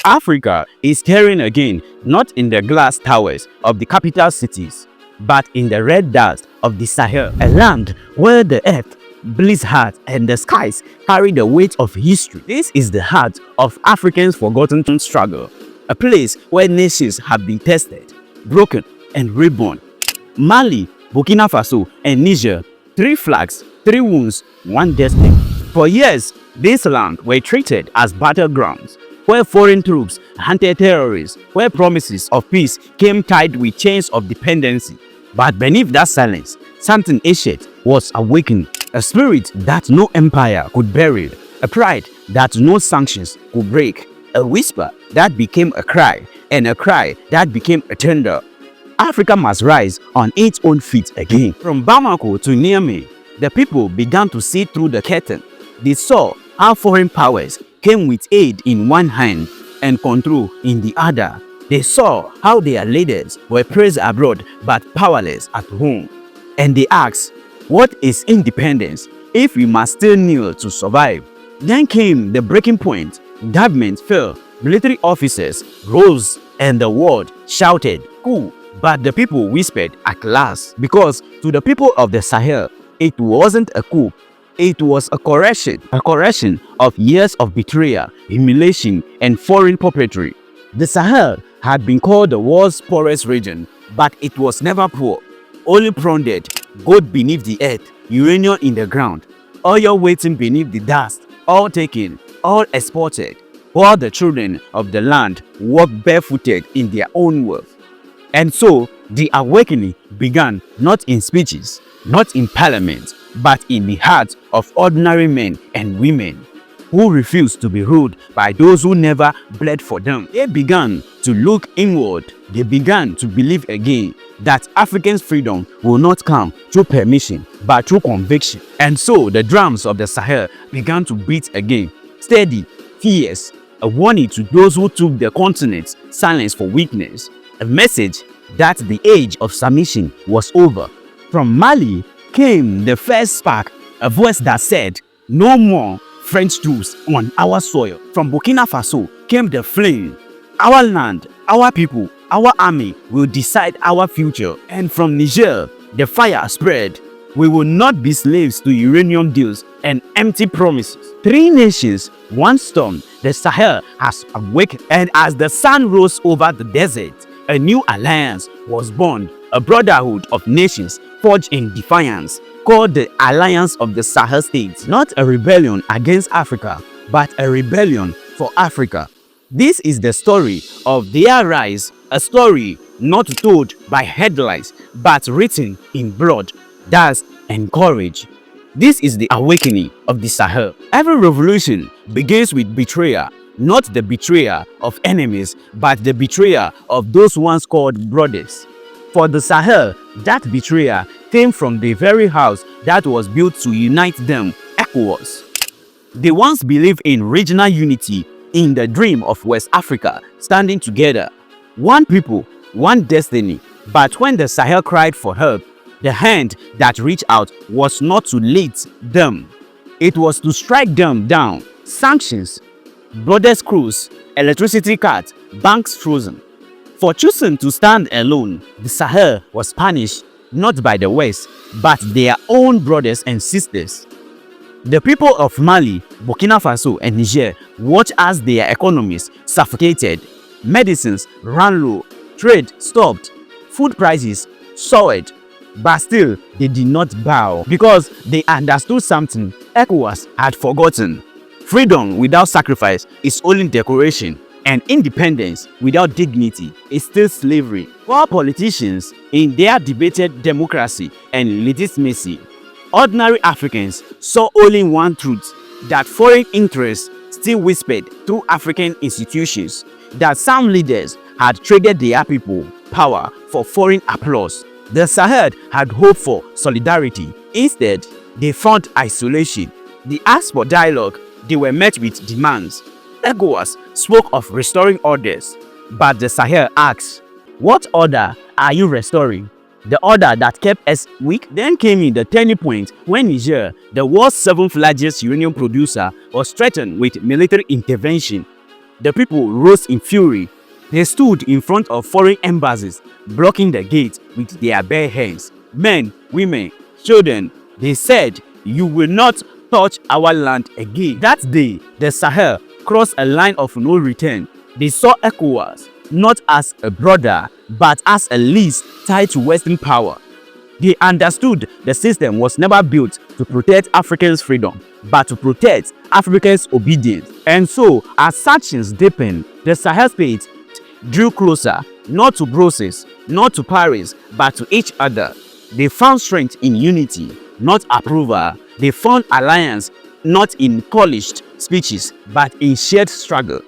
Africa is stirring again, not in the glass towers of the capital cities, but in the red dust of the Sahel, a land where the earth bleeds hard and the skies carry the weight of history. This is the heart of Africans' forgotten struggle, a place where nations have been tested, broken, and reborn. Mali, Burkina Faso, and Niger, 3 flags, 3 wounds, 1 destiny. For years, these lands were treated as battlegrounds, where foreign troops hunted terrorists, where promises of peace came tied with chains of dependency. But beneath that silence, something ancient was awakening, a spirit that no empire could bury, a pride that no sanctions could break, a whisper that became a cry, and a cry that became a thunder. Africa must rise on its own feet again. From Bamako to Niamey, the people began to see through the curtain. They saw how foreign powers came with aid in one hand and control in the other. They saw how their leaders were praised abroad but powerless at home. And they asked, what is independence if we must still kneel to survive? Then came the breaking point. Government fell, military officers rose, and the world shouted, coup. But the people whispered at last, because to the people of the Sahel, it wasn't a coup. It was a correction of years of betrayal, humiliation, and foreign puppetry. The Sahel had been called the world's poorest region, but it was never poor. Only plundered, gold beneath the earth, uranium in the ground, oil waiting beneath the dust, all taken, all exported, while the children of the land walked barefooted in their own wealth. And so, the awakening began not in speeches, not in parliament, but in the hearts of ordinary men and women who refused to be ruled by those who never bled for them. They began to look inward. They began to believe again that Africans' freedom will not come through permission, but through conviction. And so the drums of the Sahel began to beat again, steady, fierce, a warning to those who took the continent's silence for weakness, a message that the age of submission was over. From Mali came the first spark, a voice that said, no more French troops on our soil. From Burkina Faso came the flame. Our land, our people, our army will decide our future. And from Niger, the fire spread. We will not be slaves to uranium deals and empty promises. 3 nations, 1 storm. The Sahel has awakened, and as the sun rose over the desert, a new alliance was born, a brotherhood of nations forged in defiance, called the Alliance of the Sahel States. Not a rebellion against Africa, but a rebellion for Africa. This is the story of their rise, a story not told by headlines, but written in blood, dust, and courage. This is the awakening of the Sahel. Every revolution begins with betrayal, not the betrayal of enemies, but the betrayal of those once called brothers. For the Sahel, that betrayal came from the very house that was built to unite them, ECOWAS. They once believed in regional unity, in the dream of West Africa standing together. One people, one destiny. But when the Sahel cried for help, the hand that reached out was not to lead them. It was to strike them down. Sanctions, borders closed, electricity cut, banks frozen. For choosing to stand alone, the Sahel was punished not by the West, but their own brothers and sisters. The people of Mali, Burkina Faso, and Niger watched as their economies suffocated. Medicines ran low, trade stopped, food prices soared. But still, they did not bow because they understood something ECOWAS had forgotten. Freedom without sacrifice is only decoration, and independence without dignity is still slavery. While politicians in their debated democracy and legitimacy, ordinary Africans saw only one truth, that foreign interests still whispered through African institutions, that some leaders had traded their people power for foreign applause. The Sahel had hoped for solidarity. Instead, they found isolation. They asked for dialogue. They were met with demands. ECOWAS spoke of restoring orders, but the Sahel asked, what order are you restoring? The order that kept us weak? Then came in the turning point when Niger, the world's 7th largest uranium producer, was threatened with military intervention. The people rose in fury. They stood in front of foreign embassies, blocking the gate with their bare hands. Men, women, children, they said, "You will not touch our land again." That day, the Sahel crossed a line of no return. They saw ECOWAS not as a brother, but as a lease tied to Western power. They understood the system was never built to protect Africans' freedom, but to protect Africans' obedience. And so, as sanctions deepened, the Sahel states drew closer, not to Brussels, not to Paris, but to each other. They found strength in unity, not approval. They found alliance, not in polished speeches, but in shared struggle.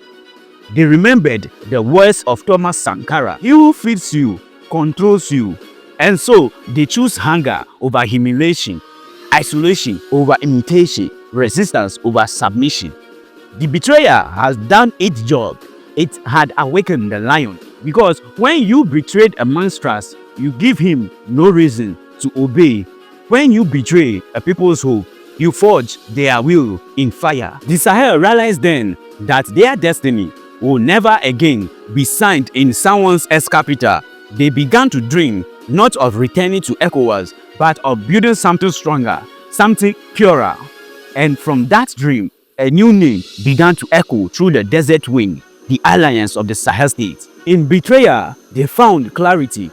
They remembered the words of Thomas Sankara: "He who feeds you controls you." And so they choose hunger over humiliation, isolation over imitation, resistance over submission. The betrayer has done its job. It had awakened the lion, because when you betrayed a man's trust, you give him no reason to obey. When you betray a people's hope, you forge their will in fire. The Sahel realized then that their destiny will never again be signed in someone else's capital. They began to dream not of returning to ECOWAS, but of building something stronger, something purer. And from that dream, a new name began to echo through the desert wind: the Alliance of the Sahel States. In betrayal, they found clarity.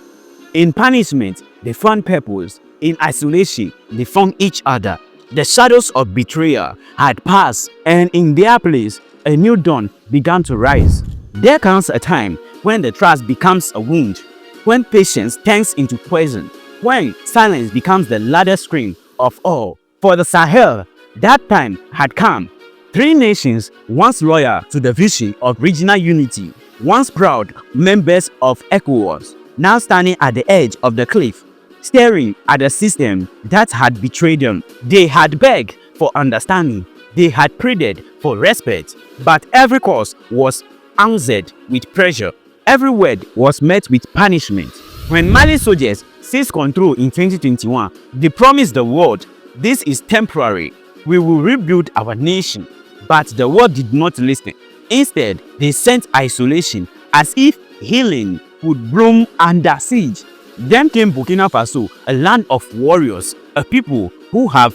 In punishment, they found purpose. In isolation, they found each other. The shadows of betrayal had passed, and in their place, a new dawn began to rise. There comes a time when the trust becomes a wound, when patience turns into poison, when silence becomes the loudest scream of all. For the Sahel, that time had come. Three nations, once loyal to the vision of regional unity, once proud members of ECOWAS, now standing at the edge of the cliff, staring at a system that had betrayed them. They had begged for understanding. They had pleaded for respect. But every cause was answered with pressure. Every word was met with punishment. When Mali soldiers seized control in 2021, they promised the world, "This is temporary. We will rebuild our nation." But the world did not listen. Instead, they sent isolation, as if healing would bloom under siege. Then came Burkina Faso, a land of warriors, a people who have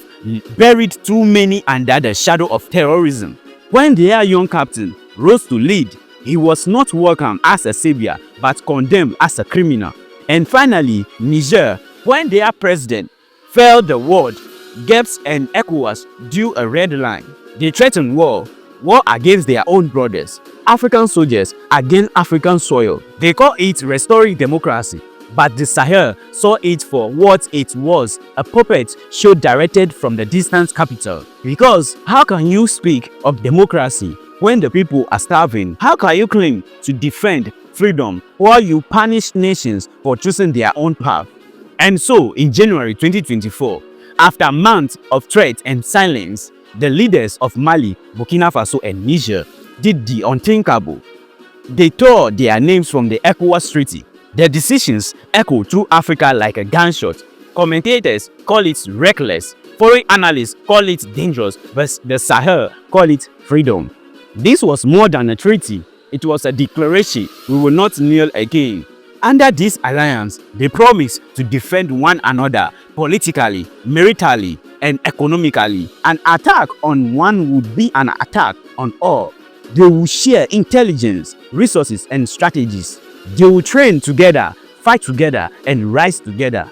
buried too many under the shadow of terrorism. When their young captain rose to lead, he was not welcomed as a savior, but condemned as a criminal. And finally, Niger, when their president fell, the world, GEPS and ECOWAS drew a red line. They threatened war against their own brothers, African soldiers against African soil. They call it restoring democracy, but the Sahel saw it for what it was: a puppet show directed from the distant capital. Because how can you speak of democracy when the people are starving? How can you claim to defend freedom while you punish nations for choosing their own path? And so, in January 2024, after months of threat and silence, the leaders of Mali, Burkina Faso, and Niger did the unthinkable. They tore their names from the ECOWAS treaty. Their decisions echo through Africa like a gunshot. Commentators call it reckless. Foreign analysts call it dangerous. But the Sahel call it freedom. This was more than a treaty. It was a declaration: we will not kneel again. Under this alliance, they promised to defend one another politically, maritally, and economically. An attack on one would be an attack on all. They will share intelligence, resources, and strategies. They will train together, fight together, and rise together.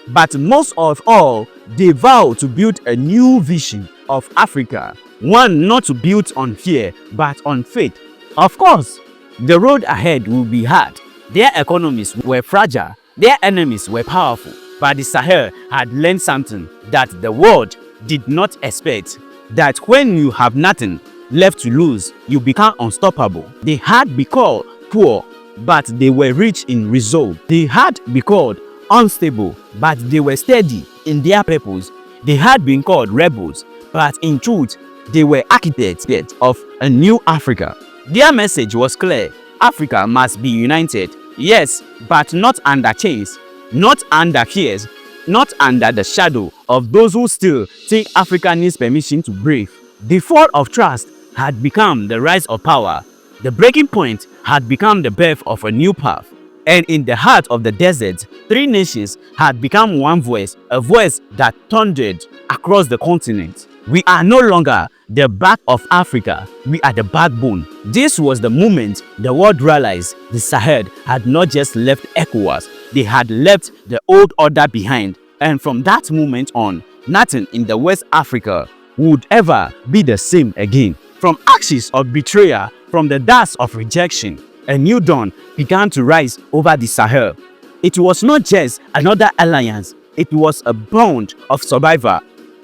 But most of all, they vow to build a new vision of Africa, one not built on fear, but on faith. Of course, the road ahead will be hard. Their economies were fragile, their enemies were powerful, but the Sahel had learned something that the world did not expect: that when you have nothing left to lose, you become unstoppable. They had been called poor, but they were rich in resolve. They had been called unstable, but they were steady in their purpose. They had been called rebels, but in truth, they were architects of a new Africa. Their message was clear: Africa must be united, yes, but not under chains, not under fears, not under the shadow of those who still think Africa needs permission to breathe. The fall of trust had become the rise of power. The breaking point had become the birth of a new path. And in the heart of the desert, three nations had become one voice, a voice that thundered across the continent. We are no longer the back of Africa, we are the backbone. This was the moment the world realized the Sahel had not just left ECOWAS, they had left the old order behind. And from that moment on, nothing in the West Africa would ever be the same again. From ashes of betrayal, from the dust of rejection, a new dawn began to rise over the Sahel. It was not just another alliance, it was a bond of survival,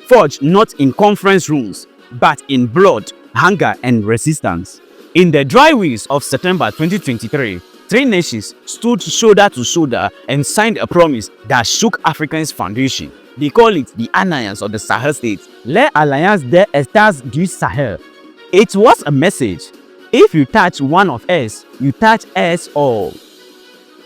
forged not in conference rooms, but in blood, hunger, and resistance. In the dry winds of September 2023, three nations stood shoulder to shoulder and signed a promise that shook Africa's foundation. They call it the Alliance of the Sahel States. L'Alliance des États du Sahel. It was a message. If you touch one of us, you touch us all.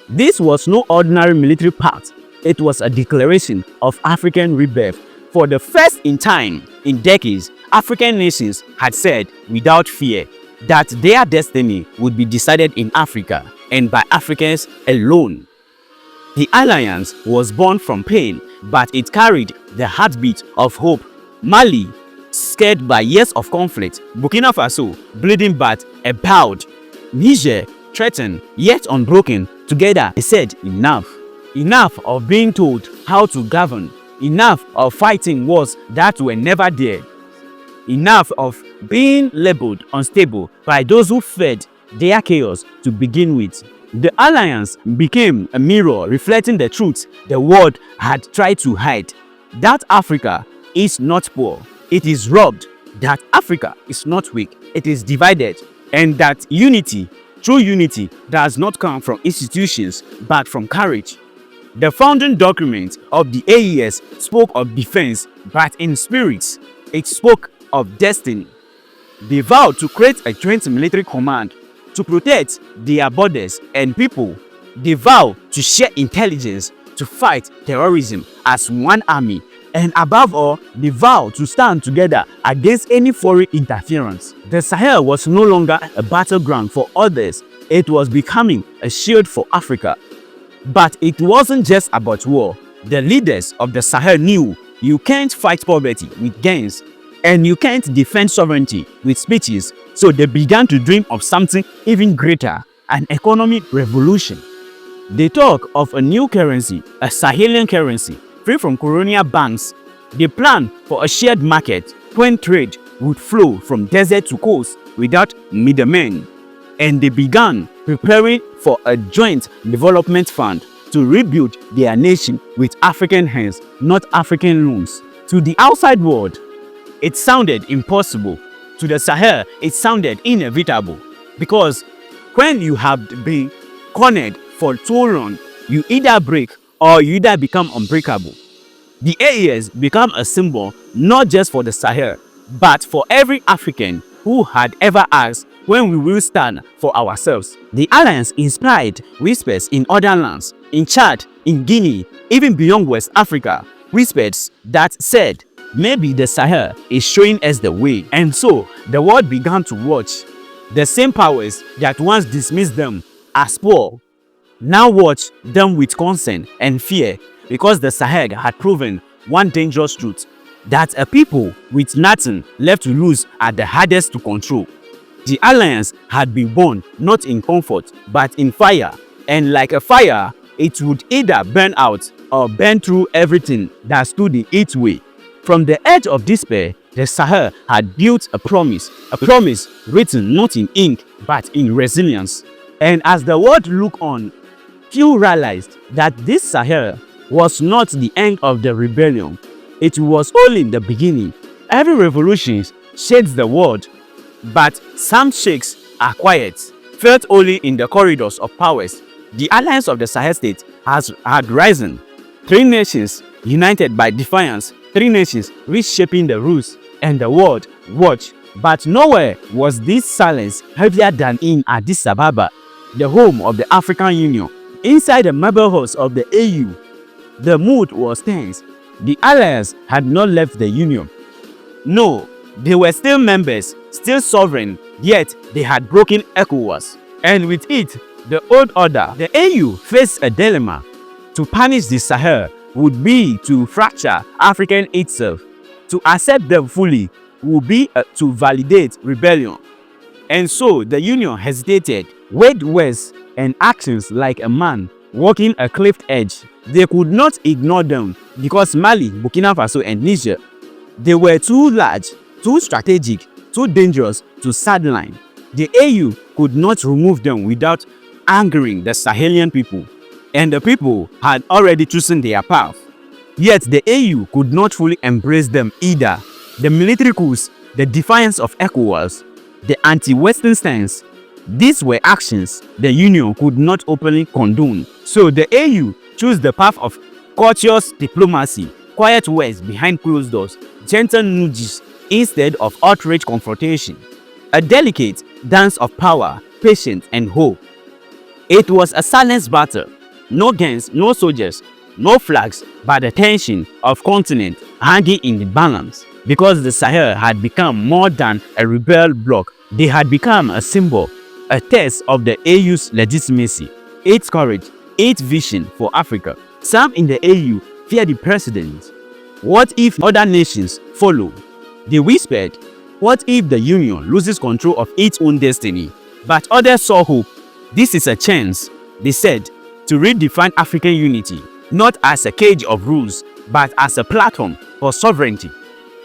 This was no ordinary military pact. It was a declaration of African rebirth. For the first time in decades, African nations had said without fear that their destiny would be decided in Africa and by Africans alone. The alliance was born from pain, but it carried the heartbeat of hope. Mali, scared by years of conflict, Burkina Faso, bleeding but bowed, Niger, threatened yet unbroken, together they said enough. Enough of being told how to govern, enough of fighting wars that were never there, enough of being labeled unstable by those who fed their chaos to begin with. The alliance became a mirror reflecting the truth the world had tried to hide, that Africa is not poor, it is robbed, that Africa is not weak, it is divided, and that unity, true unity, does not come from institutions but from courage. The founding document of the AES spoke of defense, but in spirit, it spoke of destiny. They vowed to create a joint military command to protect their borders and people. They vowed to share intelligence to fight terrorism as one army. And above all, they vowed to stand together against any foreign interference. The Sahel was no longer a battleground for others, it was becoming a shield for Africa. But it wasn't just about war. The leaders of the Sahel knew you can't fight poverty with gains, and you can't defend sovereignty with speeches, so they began to dream of something even greater, an economic revolution. They talk of a new currency, a Sahelian currency, free from colonial banks. They plan for a shared market when trade would flow from desert to coast without middlemen. And they began preparing for a joint development fund to rebuild their nation with African hands, not African loans. To the outside world, it sounded impossible. To the Sahel, it sounded inevitable. Because when you have been cornered for too long, you either break or you either become unbreakable. The AES became a symbol not just for the Sahel, but for every African who had ever asked when we will stand for ourselves. The alliance inspired whispers in other lands, in Chad, in Guinea, even beyond West Africa, whispers that said, maybe the Sahel is showing us the way. And so the world began to watch. The same powers that once dismissed them as poor now watch them with concern and fear, because the Sahel had proven one dangerous truth, that a people with nothing left to lose are the hardest to control. The alliance had been born not in comfort but in fire, and like a fire, it would either burn out or burn through everything that stood in its way. From the edge of despair, the Sahel had built a promise written not in ink but in resilience. And as the world looked on, few realized that this Sahel was not the end of the rebellion. It was only the beginning. Every revolution shakes the world, but some shakes are quiet, felt only in the corridors of powers. The Alliance of the Sahel States had risen. Three nations united by defiance, three nations reshaping the rules, and the world watched. But nowhere was this silence heavier than in Addis Ababa, the home of the African Union. Inside the marble halls of the AU, the mood was tense. The alliance had not left the Union. No, they were still members, still sovereign, yet they had broken ECOWAS. And with it, the old order. The AU faced a dilemma. To punish the Sahel would be to fracture Africa itself. To accept them fully would be to validate rebellion. And so the Union hesitated, weighed words and actions like a man walking a cliff edge. They could not ignore them because Mali, Burkina Faso and Niger, they were too large, too strategic, too dangerous to sideline. The AU could not remove them without angering the Sahelian people, and the people had already chosen their path. Yet the AU could not fully embrace them either. The military coups, the defiance of ECOWAS, the anti-Western stance, these were actions the Union could not openly condone. So the AU chose the path of courteous diplomacy, quiet words behind closed doors, gentle nudges instead of outright confrontation, a delicate dance of power, patience and hope. It was a silent battle. No guns, no soldiers, no flags, but the tension of continent hanging in the balance. Because the Sahel had become more than a rebel bloc, they had become a symbol, a test of the AU's legitimacy, its courage, its vision for Africa. Some in the AU feared the president. What if other nations follow? They whispered, what if the Union loses control of its own destiny? But others saw hope. This is a chance, they said, to redefine African unity, not as a cage of rules, but as a platform for sovereignty.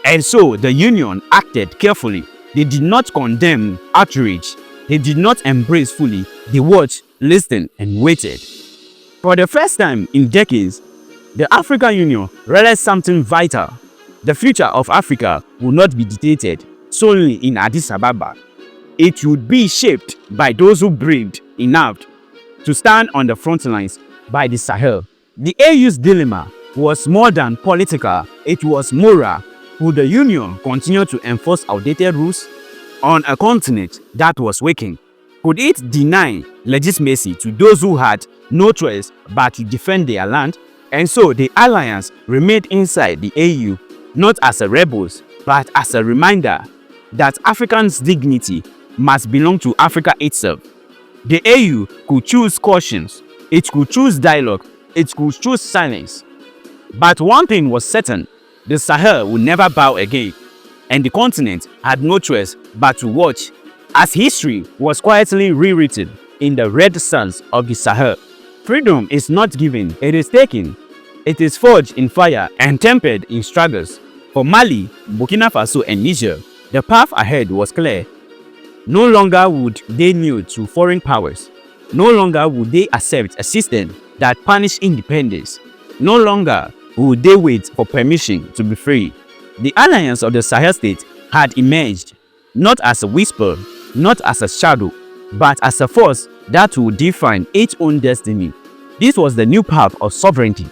And so the Union acted carefully. They did not condemn outrage. They did not embrace fully. They watched, listened, and waited. For the first time in decades, the African Union realized something vital. The future of Africa will not be dictated solely in Addis Ababa. It would be shaped by those who braved enough to stand on the front lines by the Sahel. The AU's dilemma was more than political, it was moral. Would the Union continue to enforce outdated rules on a continent that was waking? Could it deny legitimacy to those who had no choice but to defend their land? And so the alliance remained inside the AU, not as a rebels, but as a reminder that Africans' dignity must belong to Africa itself. The AU could choose cautions, it could choose dialogue, it could choose silence. But one thing was certain, the Sahel would never bow again, and the continent had no choice but to watch as history was quietly rewritten in the red sands of the Sahel. Freedom is not given, it is taken. It is forged in fire and tempered in struggles. For Mali, Burkina Faso and Niger, the path ahead was clear. No longer would they kneel to foreign powers. No longer would they accept a system that punished independence. No longer would they wait for permission to be free. The Alliance of the Sahel States had emerged, not as a whisper, not as a shadow, but as a force that would define its own destiny. This was the new path of sovereignty,